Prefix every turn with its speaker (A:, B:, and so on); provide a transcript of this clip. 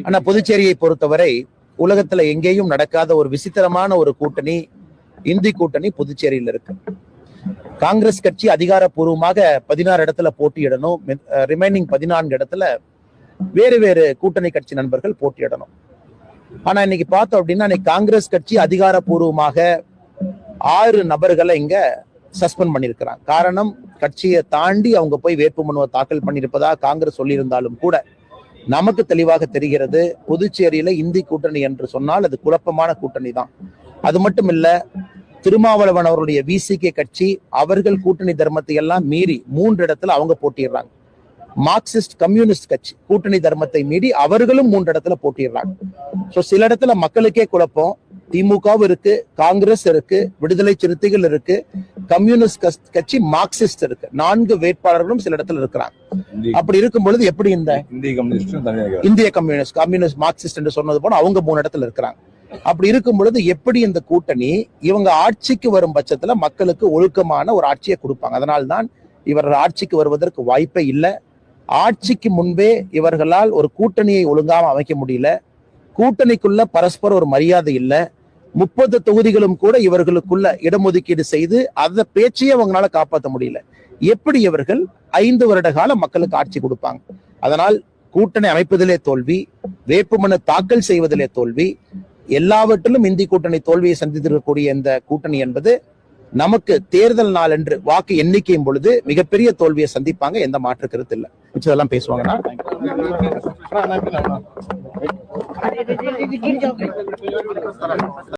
A: ஆனா புதுச்சேரியை பொறுத்தவரை உலகத்துல எங்கேயும் நடக்காத ஒரு விசித்திரமான ஒரு கூட்டணி, இந்தி கூட்டணி புதுச்சேரியில் இருக்கு. காங்கிரஸ் கட்சி அதிகாரப்பூர்வமாக 16 இடத்துல போட்டியிடணும், ரிமைனிங் 14 இடத்துல வேறு வேறு கூட்டணி கட்சி நண்பர்கள் போட்டியிடணும். ஆனா இன்னைக்கு பார்த்தோம் அப்படின்னா, இன்னைக்கு காங்கிரஸ் கட்சி அதிகாரப்பூர்வமாக 6 நபர்களை இங்க சஸ்பெண்ட் பண்ணிருக்கிறாங்க. காரணம், கட்சியை தாண்டி அவங்க போய் வேட்புமனுவை தாக்கல் பண்ணியிருப்பதா காங்கிரஸ் சொல்லியிருந்தாலும் கூட நமக்கு தெளிவாக தெரிகிறது, புதுச்சேரியில இந்தி கூட்டணி என்று சொன்னால் அது குழப்பமான கூட்டணி தான். அது மட்டும் இல்ல, திருமாவளவன் அவருடைய விசிகே கட்சி அவர்கள் கூட்டணி தர்மத்தை எல்லாம் மீறி 3 இடத்துல அவங்க போட்டிடுறாங்க. மார்க்சிஸ்ட் கம்யூனிஸ்ட் கட்சி கூட்டணி தர்மத்தை மீறி அவர்களும் 3 இடத்துல போட்டிடுறாங்க. சோ சில இடத்துல மக்களுக்கே குழப்பம். திமுகவும் இருக்கு, காங்கிரஸ் இருக்கு, விடுதலை சிறுத்தைகள் இருக்கு, கம்யூனிஸ்ட் கட்சி, மார்க்சிஸ்ட் இருக்கு. 4 வேட்பாளர்களும் சில இடத்துல இருக்கிறாங்க. அப்படி இருக்கும் பொழுது எப்படி இந்த இந்திய கம்யூனிஸ்ட் மார்க்சிஸ்ட் என்று சொன்னது போல அவங்க 3 இடத்துல இருக்கிறாங்க. அப்படி இருக்கும் பொழுது எப்படி இந்த கூட்டணி இவங்க ஆட்சிக்கு வரும் பட்சத்துல மக்களுக்கு ஒழுக்கமான ஒரு ஆட்சியை கொடுப்பாங்க? அதனால்தான் இவர்கள் ஆட்சிக்கு வருவதற்கு வாய்ப்பே இல்லை. ஆட்சிக்கு முன்பே இவர்களால் ஒரு கூட்டணியை ஒழுங்காம அமைக்க முடியல. கூட்டணிக்குள்ள பரஸ்பர ஒரு மரியாதை இல்லை. 30 தொகுதிகளும் கூட இவர்களுக்குள்ள இடஒதுக்கீடு செய்து அந்த பேச்சையே அவங்களால காப்பாற்ற முடியல. எப்படி இவர்கள் 5 வருட காலம் மக்களுக்கு ஆட்சி கொடுப்பாங்க? அதனால் கூட்டணி அமைப்பதிலே தோல்வி, வேட்புமனு தாக்கல் செய்வதிலே தோல்வி, எல்லாவற்றிலும் இந்தி கூட்டணி தோல்வியை சந்தித்திருக்கக்கூடிய இந்த கூட்டணி என்பது நமக்கு தேர்தல் நாள் என்று வாக்கு எண்ணிக்கையும் பொழுது மிகப்பெரிய தோல்வியை சந்திப்பாங்க. எந்த மாற்று கருத்து இல்லை. மிச்சதெல்லாம் பேசுவாங்கன்னா